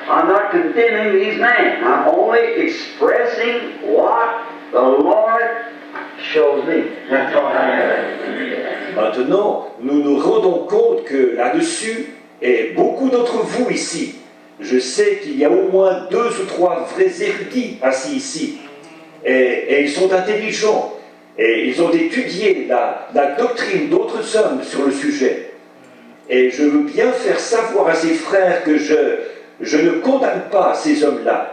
I'm not condemning these men. I'm only expressing what the Lord shows me. That's all I am. Maintenant, nous nous rendons compte que là-dessus, et beaucoup d'entre vous ici, je sais qu'il y a au moins 2 ou 3 vrais érudits assis ici, et ils sont intelligents, et ils ont étudié la doctrine d'autres hommes sur le sujet. Et je veux bien faire savoir à ces frères que je ne condamne pas ces hommes-là.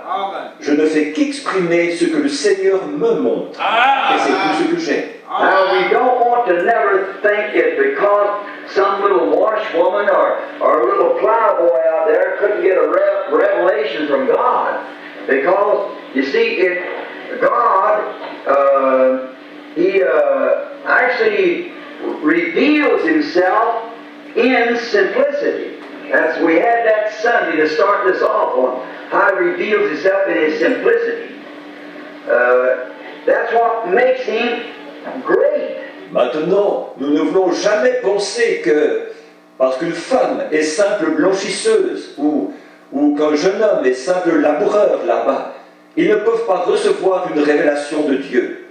Je ne fais qu'exprimer ce que le Seigneur me montre. Et c'est tout ce que j'ai. Now, we don't want to never think it because some little washwoman or a little plowboy out there couldn't get a revelation from God. Because, you see, God, He actually reveals Himself in simplicity. We had that Sunday to start this off on how He reveals Himself in His simplicity. That's what makes Him great. Maintenant, nous ne voulons jamais penser que parce qu'une femme est simple blanchisseuse ou qu'un jeune homme est simple laboureur là-bas, ils ne peuvent pas recevoir une révélation de Dieu.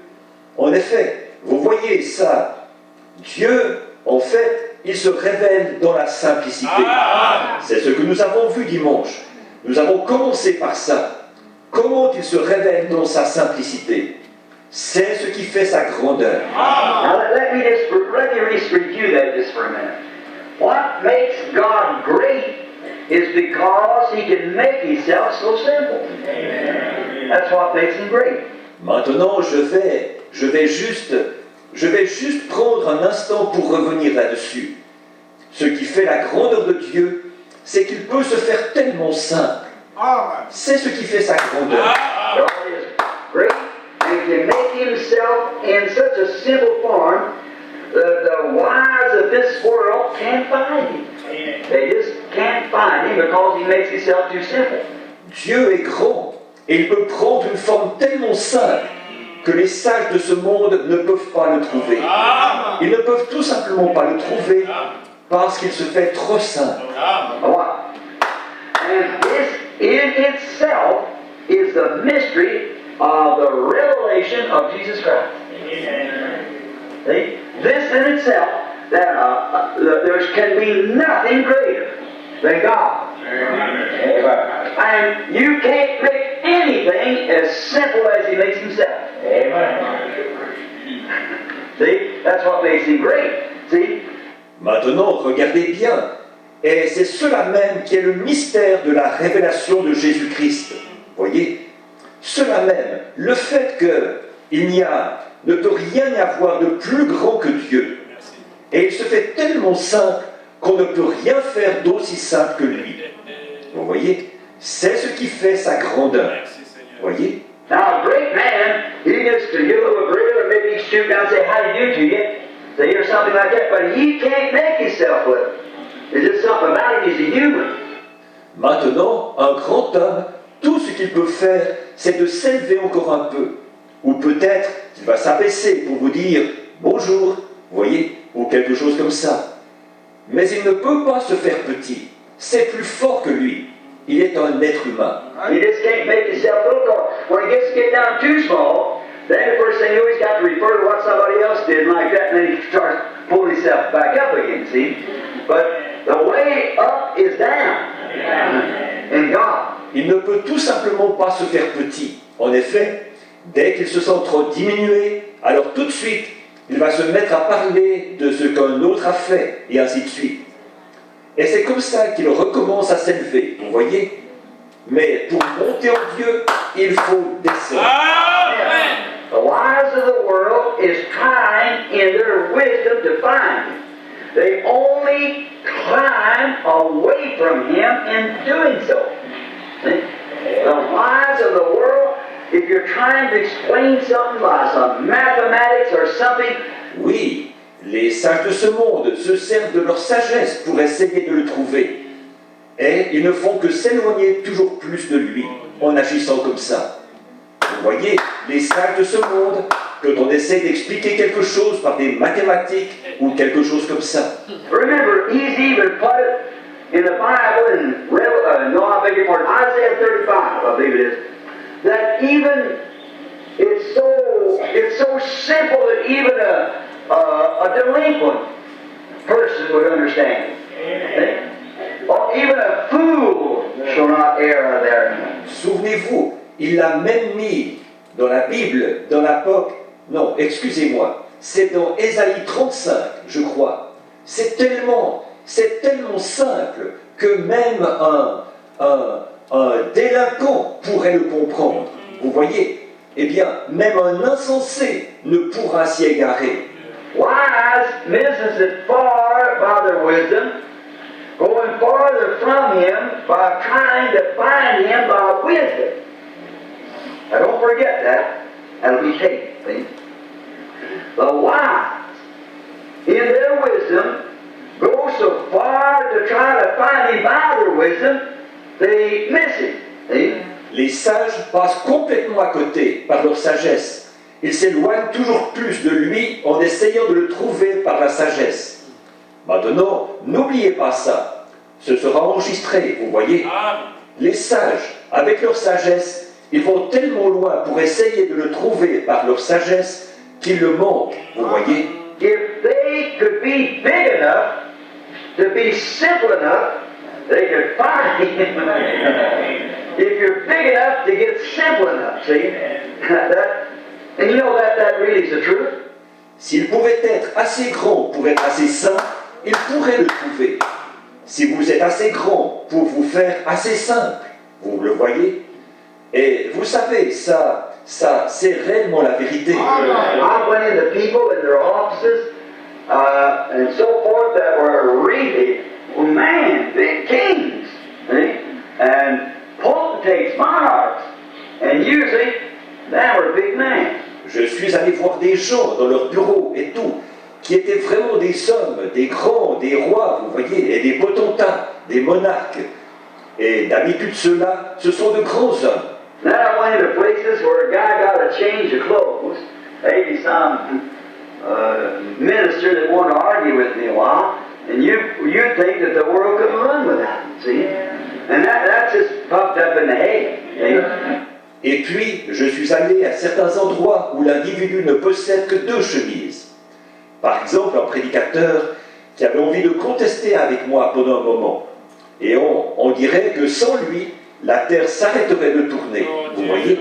En effet, vous voyez ça, Dieu, en fait, il se révèle dans la simplicité. C'est ce que nous avons vu dimanche. Nous avons commencé par ça. Comment il se révèle dans sa simplicité? C'est ce qui fait sa grandeur. Now let me just review that just for a minute. What makes God great is because He can make Himself so simple. That's what makes Him great. Maintenant, je vais juste prendre un instant pour revenir là-dessus. Ce qui fait la grandeur de Dieu, c'est qu'il peut se faire tellement simple. C'est ce qui fait sa grandeur. God is great and can make Himself in such a simple form that the wise of this world can't find Him. They just can't find Him because He makes Himself too simple. Dieu est grand et il peut prendre une forme tellement simple que les sages de ce monde ne peuvent pas le trouver. Ils ne peuvent tout simplement pas le trouver parce qu'il se fait trop simple. And this in itself is the mystery of the revelation of Jesus Christ. See? This in itself, that there can be nothing greater than God. And you can't make anything as simple as He makes Himself. See? That's what makes Him great. See? Maintenant, regardez bien. Et c'est cela même qui est le mystère de la révélation de Jésus-Christ. Voyez? Cela même, le fait qu'il ne peut rien y avoir de plus grand que Dieu. Et il se fait tellement simple qu'on ne peut rien faire d'aussi simple que lui. Vous voyez? C'est ce qui fait sa grandeur. Voyez? Now, a great man, he gets to give a little grill, or maybe he shoot down and say, "How do you do to you?" Say, or something like that, but he can't make himself with it. There's just something about him, he's a human. Maintenant, un grand homme, tout ce qu'il peut faire, c'est de s'élever encore un peu. Ou peut-être qu'il va s'abaisser pour vous dire « bonjour », voyez, ou quelque chose comme ça. Mais il ne peut pas se faire petit. C'est plus fort que lui. Il est un être humain. He just can't make himself little. When he gets to get down too small, then the first thing you always got to refer to what somebody else did like that, and then he starts pulling himself back up again, see? But the way up is down in God. Il ne peut tout simplement pas se faire petit. En effet, dès qu'il se sent trop diminué, alors tout de suite, il va se mettre à parler de ce qu'un autre a fait, et ainsi de suite. Et c'est comme ça qu'il recommence à s'élever, vous voyez? Mais pour monter en Dieu, il faut descendre. The wise of the world is trying in their wisdom to find Him. They only climb away from Him in doing so. See? The wise of the world, if you're trying to explain something by some mathematics or something, Oui, les sages de ce monde se servent de leur sagesse pour essayer de le trouver. Et ils ne font que s'éloigner toujours plus de lui en agissant comme ça. Vous voyez, les sages de ce monde, quand on essaie d'expliquer quelque chose par des mathématiques ou quelque chose comme ça. remember, He's even put it in the Bible in Isaiah I believe it is, that even it's so simple that even a delinquent person would understand it. Or even a fool shall not err of their hand. Souvenez-vous, il l'a même mis dans la Bible, dans l'Apoc. Non, excusez-moi, c'est dans Ésaïe 35, je crois. C'est tellement simple que même un délinquant pourrait le comprendre. Vous voyez? Eh bien, même un insensé ne pourra s'y égarer. Wise misses it far by their wisdom, going farther from him by trying to find him by wisdom. Now don't forget that. That'll be taken, see? The wise, in their wisdom, go so far to try to find him by their wisdom, they miss him, see? Les sages passent complètement à côté par leur sagesse. Ils s'éloignent toujours plus de lui en essayant de le trouver par la sagesse. Maintenant, n'oubliez pas ça. Ce sera enregistré, vous voyez. Les sages, avec leur sagesse, ils vont tellement loin pour essayer de le trouver par leur sagesse qu'ils le manquent, vous voyez. If they could be big enough to be simple enough, they could find him. If you're big enough to get simple enough, see? And you know that really is the truth. S'il pouvait être assez grand pour être assez saint, il pourrait le trouver. Si vous êtes assez grand pour vous faire assez simple, vous le voyez. Et vous savez, ça c'est réellement la vérité. I went into people in their offices and so forth that were really, well, man, big kings, see? And potentates, monarchs, and usually they were big men. Je suis allé voir des gens dans leur bureau et tout, qui étaient vraiment des hommes, des grands, des rois, vous voyez, et des potentats, des monarques. Et d'habitude, ceux-là, ce sont de grands hommes. Then I went into places where a guy got a change of clothes, maybe some minister that wanted to argue with me a while, and you'd think that the world couldn't run without him, see? And that's just puffed up in the head, see? Et puis, je suis allé à certains endroits où l'individu ne possède que 2 chemises. Par exemple, un prédicateur qui avait envie de contester avec moi pendant un moment. Et on dirait que sans lui, la terre s'arrêterait de tourner. Vous voyez?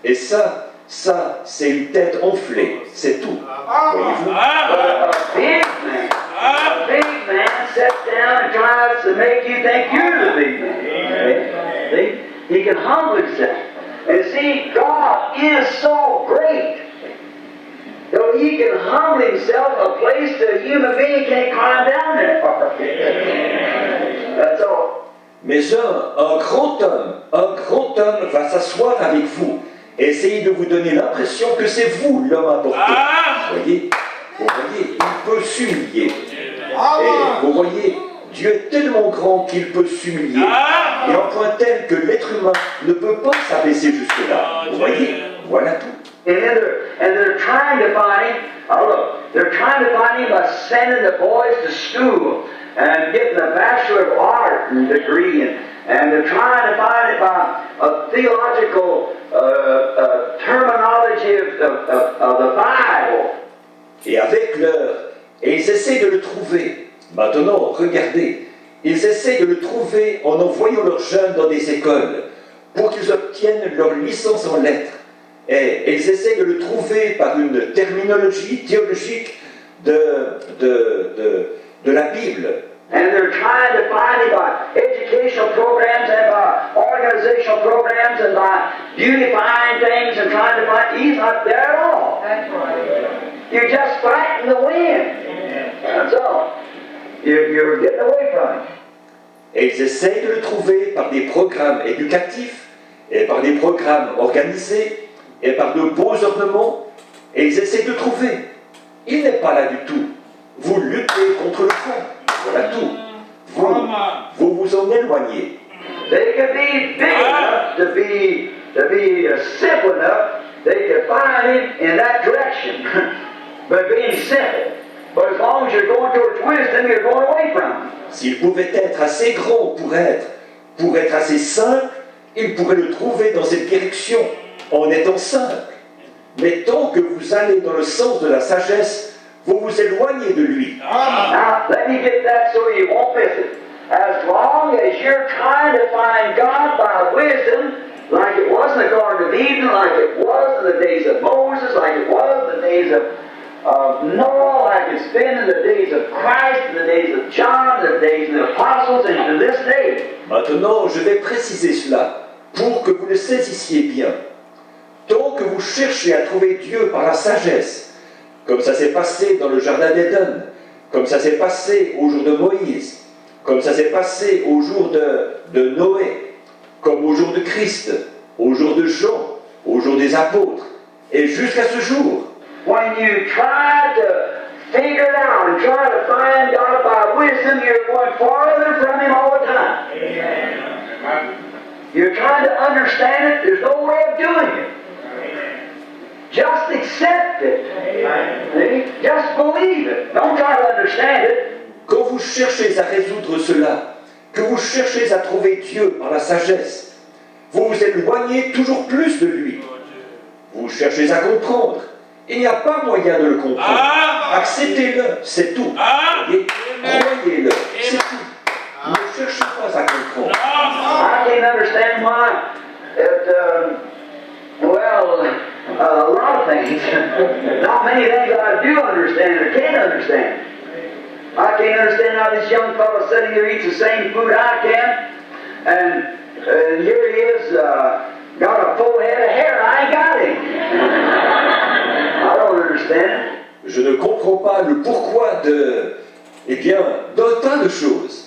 Et ça, c'est une tête enflée. C'est tout. Voyez-vous? A big man sits down and tries to make you think you're the big man. See? He can humble himself. And see, God is so great. So he can humble himself a place that a human being can't climb down there. That's all. Mais un grand homme va s'asseoir avec vous et essayer de vous donner l'impression que c'est vous l'homme important. Vous voyez, il peut s'humilier. Et vous voyez, Dieu est tellement grand qu'il peut s'humilier. Et en point tel que l'être humain ne peut pas s'abaisser jusque-là. Vous voyez, voilà tout. And they're trying to find him. Oh, look, they're trying to find him by sending the boys to school and getting a Bachelor of Art degree, and they're trying to find it by a theological terminology of the Bible. Et ils essaient de le trouver. Maintenant, regardez, ils essaient de le trouver en envoyant leurs jeunes dans des écoles pour qu'ils obtiennent leur licence en lettres. Et ils essaient de le trouver par une terminologie théologique de la Bible. And they're trying to find him by educational programs and by organizational programs and by beautifying things and trying to find. He's not there at all. That's right. You're just fighting the wind. That's all. You're getting away from him. Et ils essayent de le trouver par des programmes éducatifs et par des programmes organisés et par de beaux ornements. Et ils essaient de le trouver. Il n'est pas là du tout. Vous luttez contre le fond. Voilà tout. Vous vous en éloignez. They could be big enough to be simple enough. They could find him in that direction, but being simple. But as long as you're going towards wisdom, you're going away from him. S'il pouvait être assez grand pour être assez simple, il pourrait le trouver dans cette direction en étant simple. Mais tant que vous allez dans le sens de la sagesse, vous vous éloignez de lui. Now, let me get that so you won't miss it. As long as you're trying to find God by wisdom, like it was in the Garden of Eden, like it was in the days of Moses, like it was in the days of Noah, like it's been in the days of Christ, in the days of John, in the days of the apostles, and to this day. Maintenant, je vais préciser cela pour que vous le saisissiez bien. Tant que vous cherchez à trouver Dieu par la sagesse, comme ça s'est passé dans le Jardin d'Éden, comme ça s'est passé au jour de Moïse, comme ça s'est passé au jour de Noé, comme au jour de Christ, au jour de Jean, au jour des apôtres, et jusqu'à ce jour. When you try to figure it out and try to find God by wisdom, you're going farther from Him all the time. You're trying to understand it, there's no way of doing it. Just accept it. See? Just believe it. Don't try to understand it. Quand vous cherchez à résoudre cela, que vous cherchez à trouver Dieu par la sagesse, vous vous éloignez toujours plus de lui. Vous cherchez à comprendre. Il n'y a pas moyen de le comprendre. Acceptez-le, c'est tout. Et croyez-le, c'est tout. Ne cherchez pas à comprendre. I can't understand why a lot of things. Not many things I do understand or can't understand. I can't understand how this young fellow sitting here eats the same food I can, and here he is, got a full head of hair, I ain't got him. I don't understand. Je ne comprends pas le pourquoi d'un tas de choses.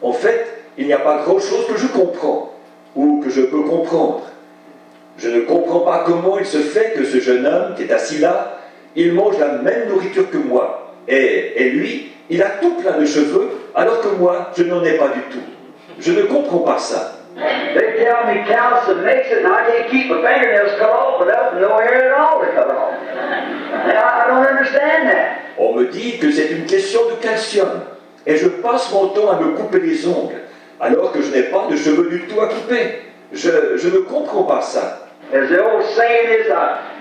En fait, il n'y a pas grand-chose que je comprends, ou que je peux comprendre. Je ne comprends pas comment il se fait que ce jeune homme qui est assis là, il mange la même nourriture que moi. Et lui, il a tout plein de cheveux, alors que moi, je n'en ai pas du tout. Je ne comprends pas ça. They tell me calcium makes it, and I can't keep my fingernails cut off without no hair at all to cut off. I don't understand that. On me dit que c'est une question de calcium, et je passe mon temps à me couper les ongles, alors que je n'ai pas de cheveux du tout à couper. Je ne comprends pas ça. As the old saying is,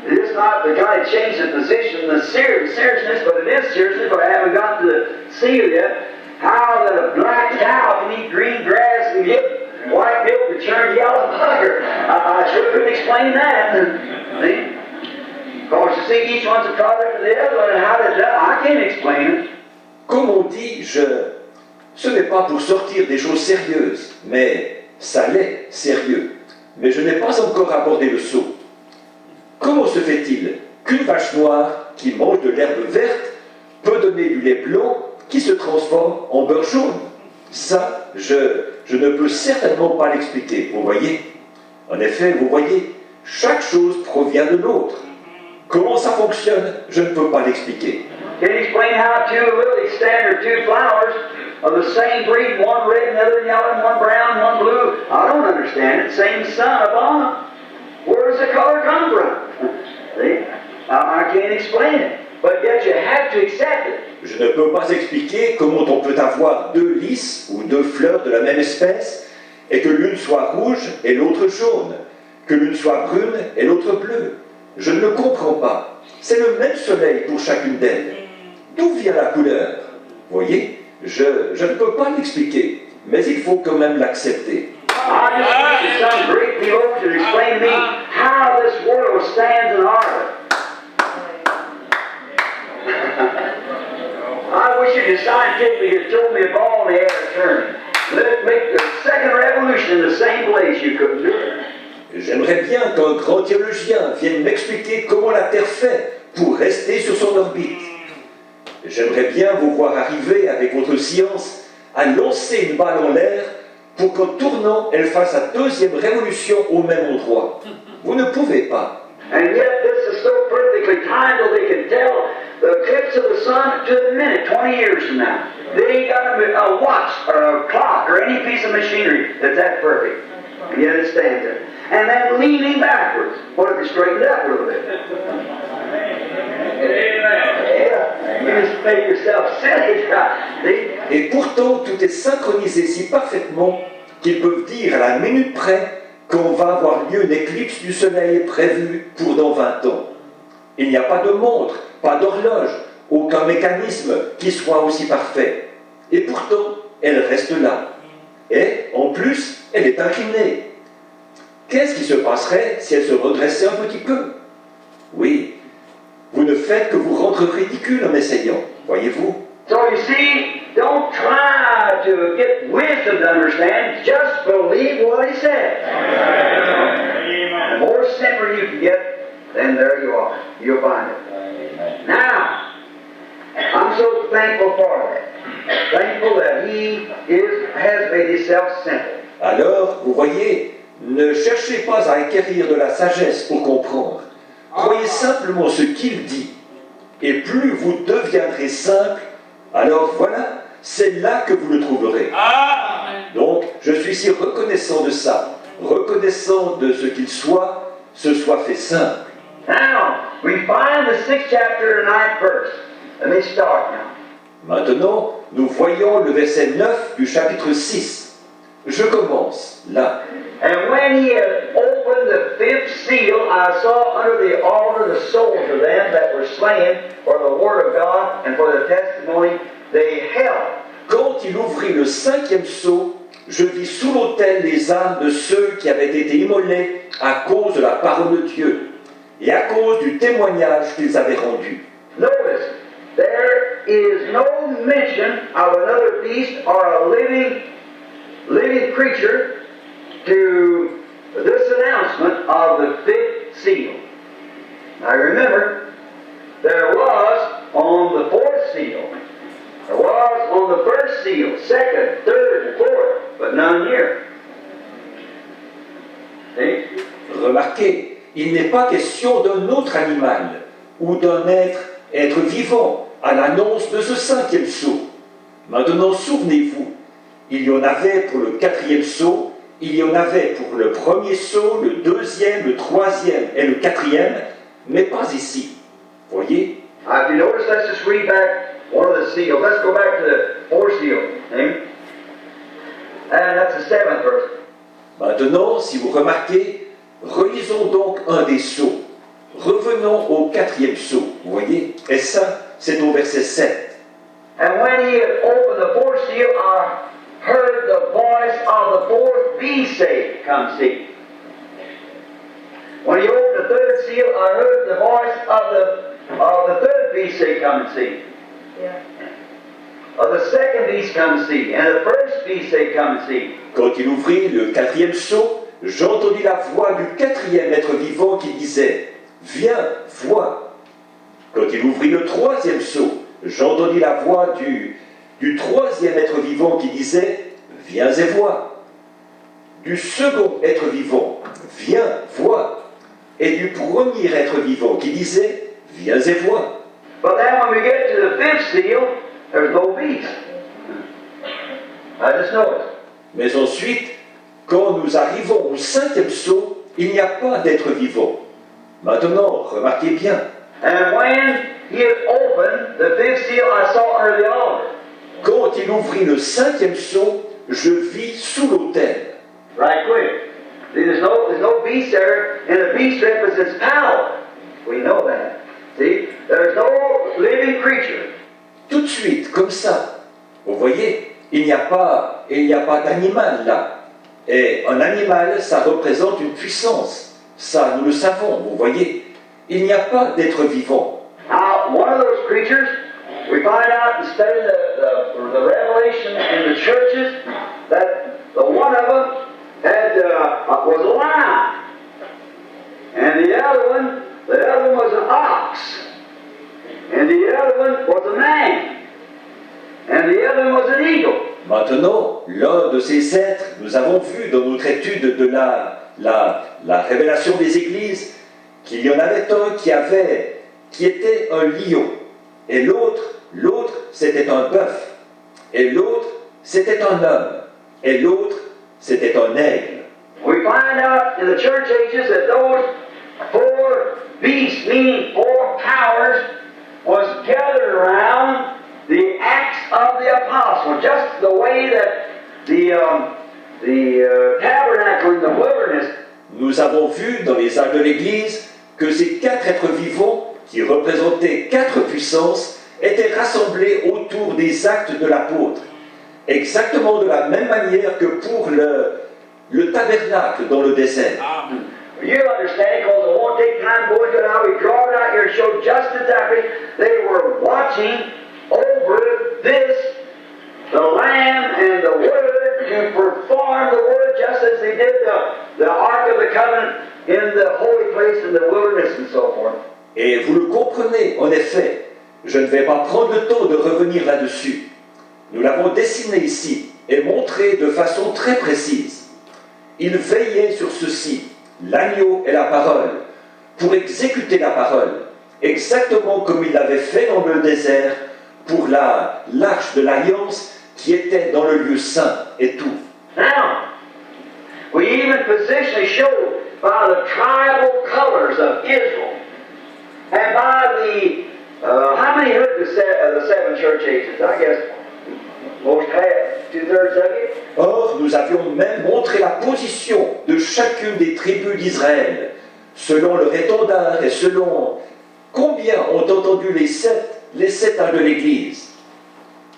it is not the guy that changed the position, the seriousness, but it is seriousness, but I haven't got to see it yet. How that a black cow can eat green grass and give white milk to churn yellow bugger. I sure couldn't explain that. See? Because you see, each one's a product of the other one, and how does that? I can't explain it. Comme on dit, ce n'est pas pour sortir des choses sérieuses, mais ça l'est sérieux. Mais je n'ai pas encore abordé le seau. Comment se fait-il qu'une vache noire qui mange de l'herbe verte peut donner du lait blanc qui se transforme en beurre jaune? Ça, je ne peux certainement pas l'expliquer, vous voyez. En effet, vous voyez, chaque chose provient de l'autre. Comment ça fonctionne, je ne peux pas l'expliquer. Can you explain how two lilies stand or two flowers of the same breed, one red, another yellow, one brown, one blue? I don't understand it. Same sun upon them. Where does the color come from? See? I can't explain it. But yet you have to accept it. Je ne peux pas expliquer comment on peut avoir deux lys ou deux fleurs de la même espèce et que l'une soit rouge et l'autre jaune, que l'une soit brune et l'autre bleue. Je ne le comprends pas. C'est le même soleil pour chacune d'elles. D'où vient la couleur? Voyez, je ne peux pas l'expliquer, mais il faut quand même l'accepter. I just wish that some great theologian to explain to me how this world stands in order. I wish you could scientifically have told me a ball in the air turning. Let it make the second revolution in the same place. You couldn't do it. J'aimerais bien qu'un grand théologien vienne m'expliquer comment la Terre fait pour rester sur son orbite. J'aimerais bien vous voir arriver avec votre science à lancer une balle en l'air pour qu'en tournant, elle fasse sa deuxième révolution au même endroit. Vous ne pouvez pas. And yet this is so perfectly timed that they can tell the eclipse of the sun to the minute 20 years from now. They ain't got a watch or a clock or any piece of machinery that's that perfect. And yet it stands there. And then leaning backwards. What if you straightened up a little bit? Yeah, you just make yourself silly. See? Et pourtant, tout est synchronisé si parfaitement qu'ils peuvent dire à la minute près qu'on va avoir lieu une éclipse du soleil prévue pour dans 20 ans. Il n'y a pas de montre, pas d'horloge, aucun mécanisme qui soit aussi parfait. Et pourtant, elle reste là. Et, en plus, elle est inclinée. Qu'est-ce qui se passerait si elle se redressait un petit peu? Oui, vous ne faites que vous rendre ridicule en essayant, voyez-vous? So you see, don't try to get wisdom to understand, just believe what he said. The more simple you can get, then there you are. You'll find it. Now, I'm so thankful for that. Thankful that he has made himself simple. Alors, vous voyez, ne cherchez pas à acquérir de la sagesse pour comprendre. Croyez simplement ce qu'il dit. Et plus vous deviendrez simple, alors voilà, c'est là que vous le trouverez. Donc, je suis si reconnaissant de ça, reconnaissant de ce qu'il se soit fait simple. Now, we find the 6th chapter and 9th verse. Let me start now. Maintenant, nous voyons le verset 9 du chapitre 6. Je commence là. And when he had opened the 5th seal, I saw under the altar the souls of them that were slain for the word of God and for the testimony they held. Quand il ouvrit le 5e sceau, je vis sous l'autel les âmes de ceux qui avaient été immolés à cause de la parole de Dieu et à cause du témoignage qu'ils avaient rendu. Notice, there is no mention of another beast or a living creature to this announcement of the 5th seal. Now remember, there was on the 4th seal, there was on the 1st seal, 2nd, 3rd, and 4th, but none here. See? Remarquez, il n'est pas question d'un autre animal ou d'un être vivant à l'annonce de ce 5e sceau. Maintenant, souvenez-vous, il y en avait pour le 4e sceau, il y en avait pour le 1er sceau, le 2e, le 3e et le 4e, mais pas ici. Voyez? If you notice, let's just read back one of the seals. Let's go back to the 4th seal. See? And that's the 7th verse. Maintenant, si vous remarquez, relisons donc un des sceaux. Revenons au 4e sceau, vous voyez? Et ça, c'est au verset 7. And when he had opened the 4th seal, I heard the voice of the 4th beast say, "Come see." When he opened the 3rd seal, I heard the voice of the 3rd beast say, "Come and see." Yeah. Of the 2nd beast, "Come and see." And the 1st beast say, "Come and see." Quand il ouvrit le 4e sceau, j'entendis la voix du 4e être vivant qui disait « Viens, vois ». Quand il ouvrit le 3e sceau, j'entendis la voix du 3e être vivant qui disait « Viens et vois ». Du second être vivant « Viens, vois ». Et du premier être vivant qui disait « Viens et vois ». But then when we get to the 5th seal, there's no beast. I just noticed. Mais ensuite, quand nous arrivons au 5e sceau, il n'y a pas d'être vivant. Maintenant, remarquez bien. And when he had opened the 5th seal, I saw under the altar. Quand il ouvrit le 5e sceau, je vis sous l'autel. Right quick. See, there's no beast there, and the beast represents power. We know that. See, there's no living creature. Tout de suite, comme ça. Vous voyez, il n'y a pas d'animal là. Et un animal, ça représente une puissance. Ça, nous le savons, vous voyez. Il n'y a pas d'être vivant. Now, one of those creatures, we find out in studying the revelation in the churches that the one of them was a lion, and the other one was an ox, and the other one was a man, and the other one was an eagle. Maintenant, l'un de ces êtres, nous avons vu dans notre étude de la révélation des églises, qu'il y en avait un qui était un lion, et l'autre, c'était un bœuf, et l'autre, c'était un homme, et l'autre, c'était un aigle. We find out in the church ages that those 4 beasts, meaning 4 powers, was gathered around the Acts of the Apostle, just the way that the tabernacle in the wilderness nous avons vu dans les actes de l'Église que ces 4 êtres vivants, qui représentaient 4 puissances, étaient rassemblés autour des actes de l'apôtre, exactement de la même manière que pour le tabernacle dans le désert. You understand, because it won't take time to go into it how we draw it out here, show just exactly they were watching over this, the Lamb and the Word, to perform the Word just as they did the Ark of the Covenant in the holy place in the wilderness and so forth. Et vous le comprenez, en effet, je ne vais pas prendre le temps de revenir là-dessus. Nous l'avons dessiné ici et montré de façon très précise. Il veillait sur ceci, l'agneau et la parole, pour exécuter la parole, exactement comme il l'avait fait dans le désert pour l'arche de l'alliance qui était dans le lieu saint et tout. Now, we even positionally showed by the tribal colors of Israel and by how many heard the 7 church ages? I guess most have, 2/3 of you. Or, nous avions même montré la position de chacune des tribus d'Israël, selon leur étendard et selon combien ont entendu les sept âges de l'Église.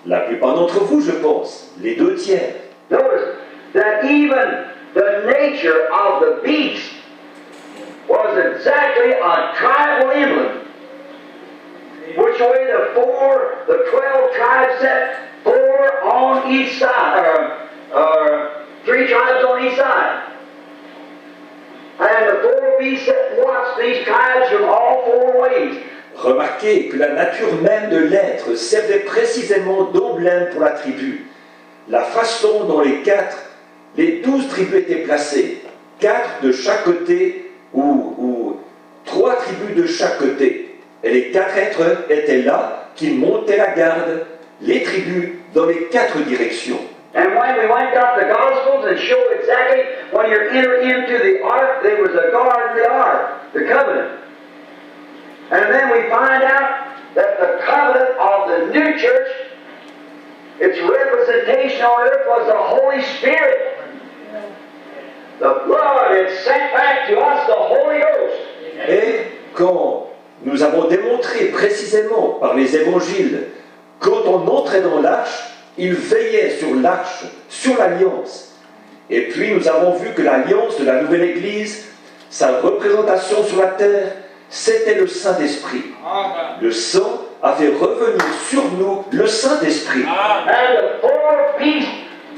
La plupart d'entre vous, je pense, les 2/3. Notice that even the nature of the beast was exactly a tribal emblem. Which way the 12 tribes set, 4 on each side, or 3 tribes on each side. And the 4 beasts that watch these tribes from all 4 ways. Remarquez que la nature même de l'être servait précisément d'emblème pour la tribu. La façon dont les 12 tribus étaient placées, 4 de chaque côté ou 3 tribus de chaque côté. Et les 4 êtres étaient là, qui montaient la garde, les tribus dans les 4 directions. And when we went up the Gospels and showed exactly when you enter into the ark, there was a guard in the ark, the covenant. And then we find out that the covenant of the new church, its representation on earth was the Holy Spirit. The blood had sent back to us the Holy Ghost. Et quand nous avons démontré précisément par les évangiles, quand on entrait dans l'arche, il veillait sur l'arche, sur l'alliance. Et puis nous avons vu que l'alliance de la nouvelle Église, sa représentation sur la terre, c'était le Saint-Esprit. Le sang a fait revenir sur nous le Saint-Esprit. And the 4 beasts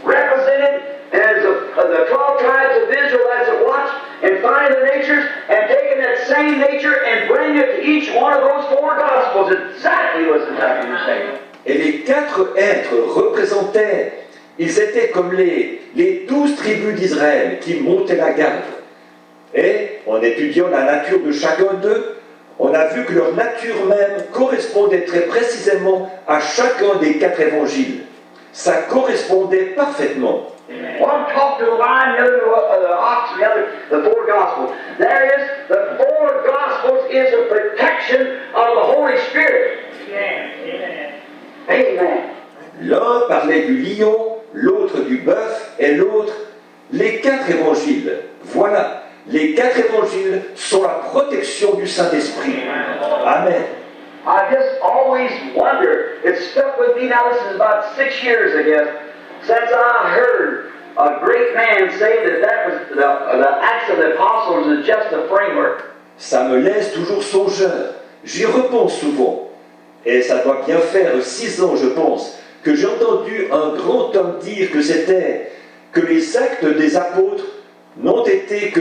represented as the 12 tribes of Israel as it watched and find the natures and taking that same nature and bring it to each one of those 4 Gospels. Exactly the same. Et les 4 êtres représentaient, ils étaient comme les 12 tribus d'Israël qui montaient la garde. Et en étudiant la nature de chacun d'eux, on a vu que leur nature même correspondait très précisément à chacun des 4 évangiles. Ça correspondait parfaitement. One talked to the lion, the other to the ox, and the other the 4 Gospels. There is the 4 Gospels is a protection of the Holy Spirit. Amen. Amen. L'un parlait du lion, l'autre du bœuf et l'autre les 4 évangiles. Voilà, les 4 évangiles sont la protection du Saint-Esprit. Amen. I just always wonder, it stuck with me now, this is about 6 years, I guess, since I heard a great man say that was the Acts of the Apostles is just a framework. Ça me laisse toujours songeur. J'y repense souvent. Et ça doit bien faire 6 ans, je pense, que j'ai entendu un grand homme dire que les actes des apôtres n'ont été que